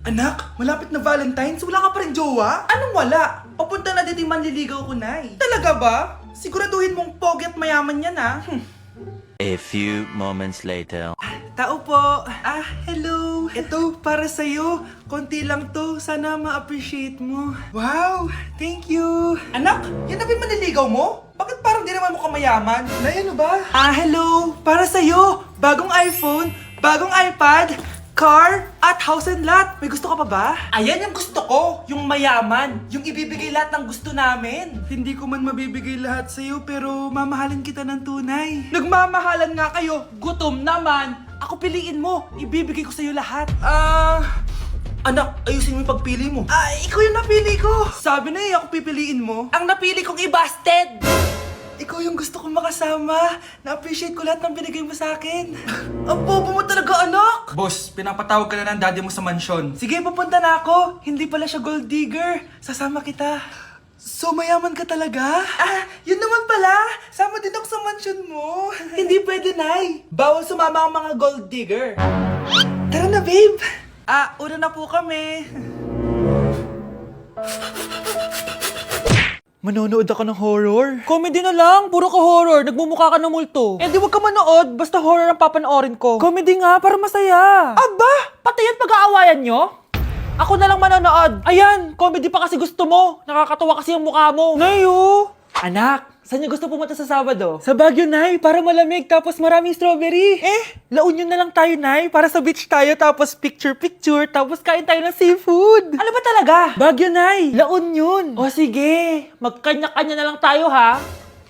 Anak, malapit na Valentine's, wala ka pa rin jowa? Anong wala? Papunta na dito yung manliligaw ko, Nay. Talaga ba? Siguraduhin mong pogi at mayaman yan, ha? A few moments later. Tao po. Hello. Ito, para sa'yo. Konti lang to. Sana ma-appreciate mo. Wow, thank you. Anak, yan na ba yung manliligaw mo? Bakit parang di naman mukhang mayaman? Nay, ano ba? Hello. Para sa'yo. Bagong iPhone, bagong iPad, car, at house and lot. May gusto ka pa ba? Ayan yung gusto ko. Yung mayaman. Yung ibibigay lahat ng gusto namin. Hindi ko man mabibigay lahat sa'yo, pero mamahalin kita ng tunay. Nagmamahalan nga kayo. Gutom naman. Ako piliin mo. Ibibigay ko sa'yo lahat. Anak, ayusin mo yung pagpili mo. Ikaw yung napili ko. Sabi na ako pipiliin mo. Ang napili kong i-busted. Ikaw yung gusto kong makasama. Na-appreciate ko lahat ng binigay mo sa akin. Ang bobo mo talaga, anak! Boss, pinapatawag ka na ng daddy mo sa mansyon. Sige, papunta na ako. Hindi pala siya gold digger. Sasama kita. So, mayaman ka talaga? Yun naman pala. Sama din ako sa mansyon mo. Hindi pwede, Nay. Bawal sumama ang mga gold digger. Tara na, babe. Una na po kami. Manonood ako ng horror. Comedy na lang, puro ka horror. Nagmumukha ka ng multo. Di wag ka manood, basta horror ang papanoorin ko. Comedy nga, para masaya. Aba, pati yan pag-aawayan nyo? Ako na lang manonood. Ayan, comedy pa kasi gusto mo. Nakakatawa kasi yung mukha mo. Nayo! Anak, saan niyo gusto pumunta sa Sabado? Sa Baguio, Nay, para malamig tapos maraming strawberry. La Union na lang tayo, Nay, para sa beach tayo tapos picture-picture tapos kain tayo ng seafood. Ano ba talaga? Baguio, Nay, La Union. O sige, magkanya-kanya na lang tayo, ha?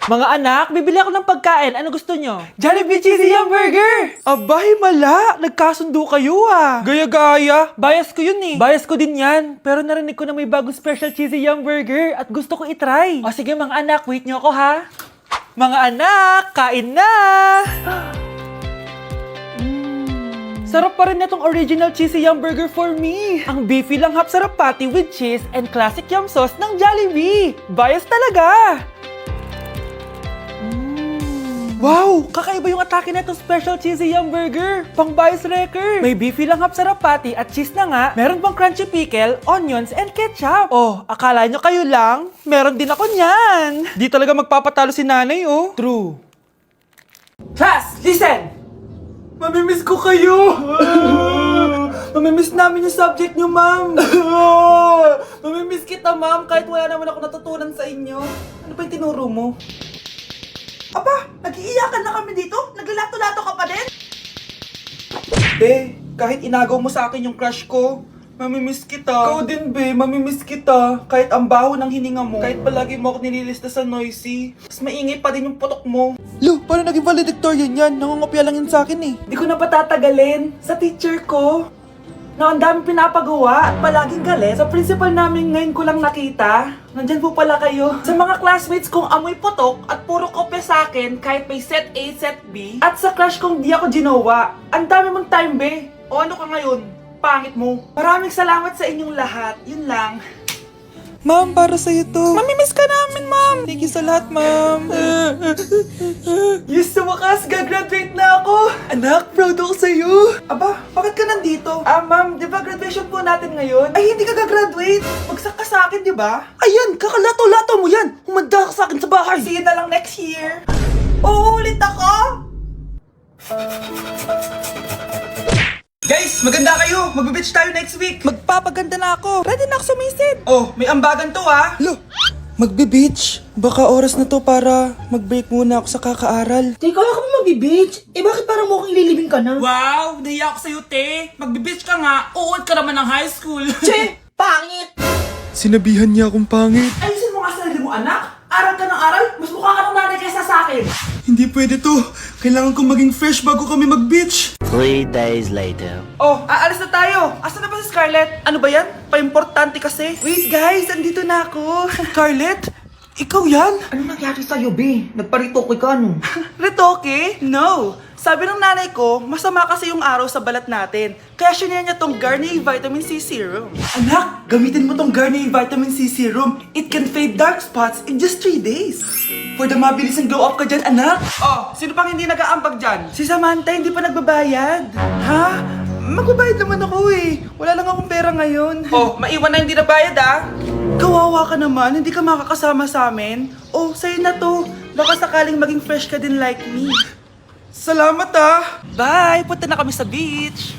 Mga anak, bibili ako ng pagkain. Ano gusto nyo? Jollibee Cheesy Yum Burger! Abay, mala! Nagkasundo kayo, Gaya-gaya. Bias ko yun, Bias ko din yan. Pero narinig ko na may bagong special Cheesy Yum Burger at gusto ko itry. O sige, mga anak, wait nyo ako, ha? Mga anak, kain na! Sarap pa rin itong original Cheesy Yum Burger for me. Ang beefy lang hap sarap patty with cheese and classic yum sauce ng Jollibee. Bias talaga! Wow! Kakaiba yung atake na itong special cheesy yum burger. Pang bias wrecker. May beefy lang hap sarap patty at cheese na nga. Meron pang crunchy pickle, onions, and ketchup. Oh, akala nyo kayo lang? Meron din ako niyan. Di talaga magpapatalo si nanay, oh. True. Class, listen! Mamimiss ko kayo! Mamimiss namin yung subject nyo, ma'am. Mamimiss kita, ma'am, kahit wala naman ako natutunan sa inyo. Ano ba yung tinuro mo? Aba, nag-iiyakan na kami dito? Naglalato-lato ka pa din? Be, kahit inagaw mo sa akin yung crush ko, mamimiss kita. Ikaw din, be, mamimiss kita. Kahit ang baho ng hininga mo, kahit palagi mo ako nililista sa noisy, mas maingay pa din yung putok mo. Lo, paano naging valedictorian yan? Nangungopia lang yun sa akin, Di ko na patatagalin. Sa teacher ko, na ang dami pinapagawa at palaging galit. Sa principal namin ngayon ko lang nakita. Nandyan po pala kayo. Sa mga classmates kong amoy putok at puro kopya sa akin kahit may set A, set B. At sa crush kong di ako ginawa. Ang dami mong time, be. O ano ka ngayon? Pangit mo. Maraming salamat sa inyong lahat. Yun lang. Ma'am, para sa'yo to. Mamimiss ka namin, ma'am. Thank you sa lahat, ma'am. Yes, sa wakas, gagraduate na ako. Anak, proud ako sa'yo. Aba, bakit ka nandito? Ma'am, di ba graduation po natin ngayon? Ay, hindi ka gagraduate. Magsak ka sa akin, di ba? Ayan, kakalato-lato mo yan. Humanda ka sa akin sa bahay. See you na lang next year. Uulit ako. Guys, maganda kayo. Magbe-beach tayo next week. Magpapaganda na ako. Ready na ako sumisid. Oh, may ambagan to, Lo, magbe-beach. Baka oras na to para mag-break muna ako sa kakaaral. Teka, kaya ka ba mag-beach? Bakit parang mukhang ililibing ka na? Wow, nahiya ako sa'yo, te. Magbe-beach ka nga. Uod ka naman ng high school. Che! Pangit! Sinabihan niya akong pangit. Ayusin mo nga sarili mo, anak. Aral ka ng aral. Mas mukha ka ng nanay kaysa sa akin. Hindi pwede to. Kailangan kong maging fresh bago kami mag-beach. 3 days later. Oh, aalis na tayo. Asan na ba si Scarlett? Ano ba yan? Pa-importante kasi. Wait guys, andito na ako. Scarlett? Ikaw yan? Ano nangyari sa'yo, be? Nagparitoke ka, no? Retoke? No. Sabi ng nanay ko, masama kasi yung araw sa balat natin. Kaya sinare niya tong Garnier Vitamin C Serum. Anak, gamitin mo tong Garnier Vitamin C Serum. It can fade dark spots in just 3 days. For the mabilis and glow up ka dyan, anak. Oh, sino pang hindi nag-aambag dyan? Si Samantha hindi pa nagbabayad. Ha? magbabayad naman ako eh. Wala lang akong pera ngayon. Oh, maiwan na hindi nabayad ah. Kawawa ka naman, hindi ka makakasama sa amin. Oh, sa'yo na to. Baka sakaling maging fresh ka din like me. Salamat ah. Bye, punta na kami sa beach.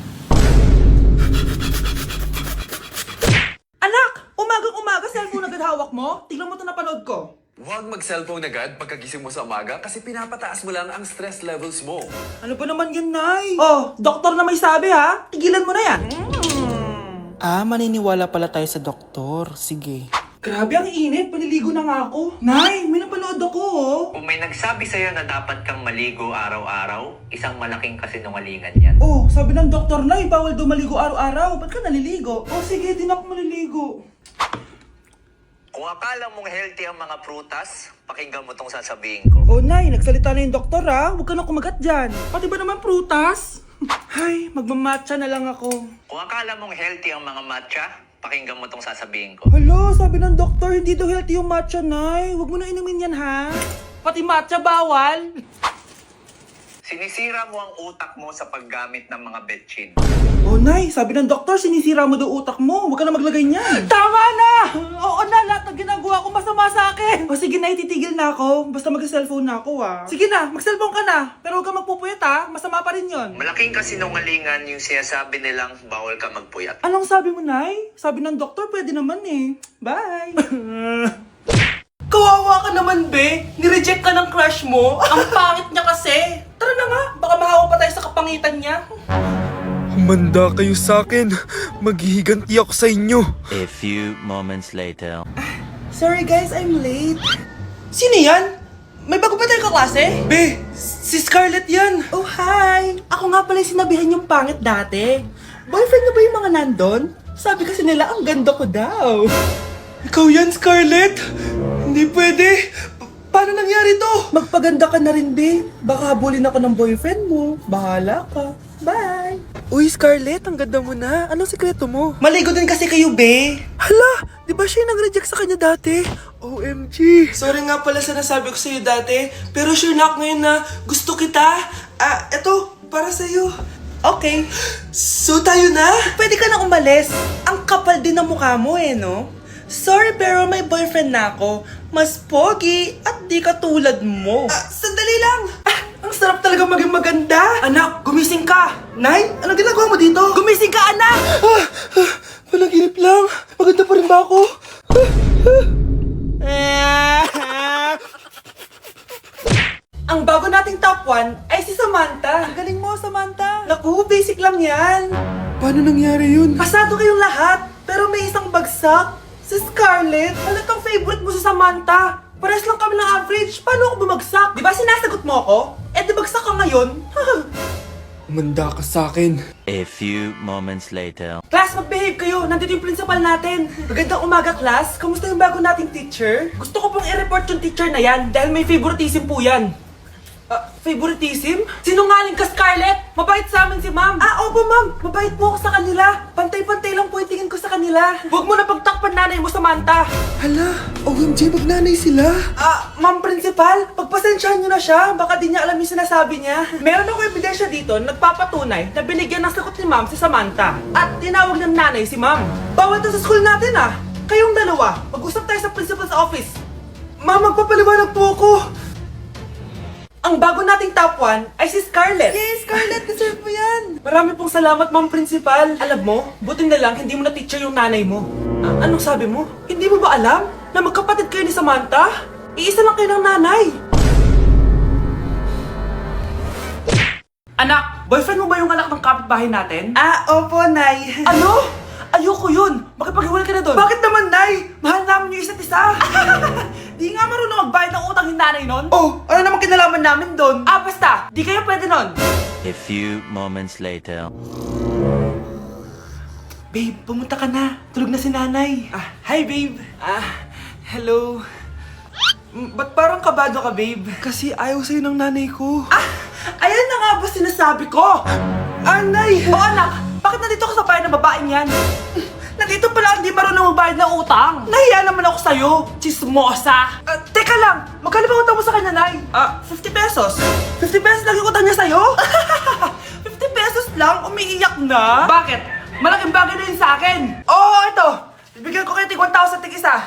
Anak, umagang-umaga cellphone agad hawak mo. Tingnan mo ito napanood ko. Huwag mag-cellphone agad pagkagising mo sa umaga kasi pinapataas mo lang ang stress levels mo. Ano ba naman yan, Nay? Oh, doktor na may sabi ha. Tigilan mo na yan. Ah, maniniwala pala tayo sa doktor. Sige. Grabe, ang init. Paliligo na nga ako. Nay, may napanood ako oh. Kung may nagsabi sa'yo na dapat kang maligo araw-araw, isang malaking kasinungalingan yan. Oh, sabi ng doktor, Nay, bawal daw maligo araw-araw. Ba't ka naliligo? Oh, sige, din ako maliligo. Kung akala mong healthy ang mga prutas, pakinggan mo tong sasabihin ko. Oh, Nay, nagsalita na yung doktor ha. Huwag ka na kumagat dyan. Pati ba naman prutas? Ay, magmamatcha na lang ako. Kung akala mong healthy ang mga matcha, pakinggan mo tong sasabihin ko. Hala, sabi ng doktor, hindi daw healthy yung matcha, Nay. Huwag mo na inumin yan, ha? Pati matcha bawal. Sinisira mo ang utak mo sa paggamit ng mga betchin. Oh, Nay, sabi ng doktor, sinisira mo daw utak mo. Huwag ka na maglagay niyan. Tama na! Oo na, lahat ng ginagawa ko masama sa akin. O sige, Nay, titigil na ako. Basta mag-cellphone na ako, ha? Sige na, mag-cellphone ka na. Pero huwag ka magpupuyat, ha? Masama pa rin yon. Malaking kasinungalingan yung sinasabi nilang bawal ka magpuyat. Anong sabi mo, Nay? Sabi ng doktor, pwede naman eh. Bye! Kawawa ka naman, be. Nireject ka ng crush mo. Ang pangit niya kasi. Tara na nga, baka mahawa pa tayo sa kapangitan niya. Humanda kayo sa akin. Maghihiganti ako sa inyo. A few moments later. Sorry guys, I'm late. Sino yan? May bago ba tayong kaklase? Be, si Scarlett yan. Oh, hi. Ako nga pala yung sinabihan yung pangit dati. Boyfriend niyo ba yung mga nandun? Sabi kasi nila, ang ganda ko daw. Ikaw yan, Scarlett? Hindi pwede. Paano nangyari to? Magpaganda ka na rin, be. Baka habulin ako ng boyfriend mo. Bahala ka. Bye. Uy, Scarlett, ang ganda mo na. Anong sikreto mo? Maligo din kasi kayo, be. Hala, di ba siya yung nag-reject sa kanya dati? OMG. Sorry nga pala sa nasabi ko sa'yo dati. Pero sure na ako ngayon na gusto kita. Eto, para sa'yo. Okay. So tayo na? Pwede ka na umalis. Ang kapal din ng mukha mo eh, no? Sorry pero may boyfriend na ako. Mas pogi at di katulad mo. Sandali lang. Ang sarap talaga maging maganda. Anak, gumising ka. Nay, anong ginagawa mo dito? Gumising ka, anak! Panaginip lang. Maganda pa rin ba ako? Ang bago nating top 1 ay si Samantha. Ang galing mo, Samantha. Naku, basic lang yan. Paano nangyari yun? Pasado kayong lahat, pero may isang bagsak. Si Scarlett, halatang favorite mo si Samantha. Pares lang kami ng average. Paano ako bumagsak? Di ba sinasagot mo ako? Eh di bagsak ka ngayon. Humanda ka sa akin. A few moments later. Class, mag-behave kayo. Nandito yung principal natin. Magandang umaga, class. Kamusta yung bago nating teacher? Gusto ko pong i-report yung teacher na yan dahil may favoritism po yan. Favoritism? Sinungaling ka, Scarlett! Mabait sa amin si ma'am! Opo ma'am! Mabait po ako sa kanila! Pantay-pantay lang po yung tingin ko sa kanila! Huwag mo na pagtakpan nanay mo, Samantha! Hala, OMG, magnanay sila. Ma'am principal, pagpasensyahan niyo na siya. Baka di niya alam yung sinasabi niya. Meron ako ebidensya dito na nagpapatunay na binigyan ng sagot ni ma'am si Samantha. At tinawag ng nanay si ma'am. Bawal to sa school natin Kayong dalawa, mag-usap tayo sa principal's office. Ma'am, magpapaliwanag po ako. Ang bago nating top 1 ay si Scarlett. Yes, Scarlett, deserve mo yan. Marami pong salamat, ma'am principal. Alam mo, buti na lang hindi mo na teacher yung nanay mo. Anong sabi mo? Hindi mo ba alam na magkapatid kayo ni Samantha? Iisa lang kayo ng nanay. Anak, boyfriend mo ba yung anak ng kapitbahay natin? Opo, Nay. Ano? Ayoko yun. Makipaghiwalay ka na doon. Bakit naman, Nay? Mahal namin yung isa't isa. Di nga marunong magbayad ng utang yung nanay nun. Oh, ano naman kinalaman namin doon? Basta. Di kayo pwede nun. A few moments later. Babe, pumunta ka na. Tulog na si nanay. Hi, babe. Hello. Ba't parang kabado ka, babe? Kasi ayaw sa'yo ng nanay ko. Ayan na nga ba sinasabi ko? Nay! O anak, bakit nandito ka sa bahay ng babaeng yan? Nandito pala hindi marunong magbayad ng utang. Nahiya naman ako sa'yo, chismosa. Teka lang, magkano ba utang mo sa kanya, Nay? 50 pesos. 50 pesos lang yung utang niya sa'yo? 50 pesos lang, umiiyak na. Bakit? Malaking bagay na yun sa akin. Oo, ito. Bibigyan ko kayo tig 1,000 tig isa.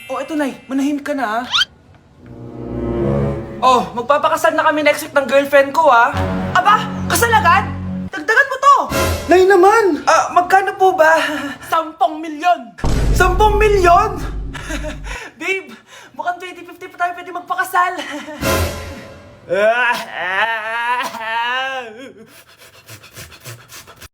Oh, ito Nay, manahimik ka na. Oh, magpapakasal na kami next week ng girlfriend ko Aba, kasal agad? Dagdagan mo to. Nay naman. Magkano po ba? 10 milyon. 10 milyon? Babe, mukhang 2050 pa tayo pwede magpakasal.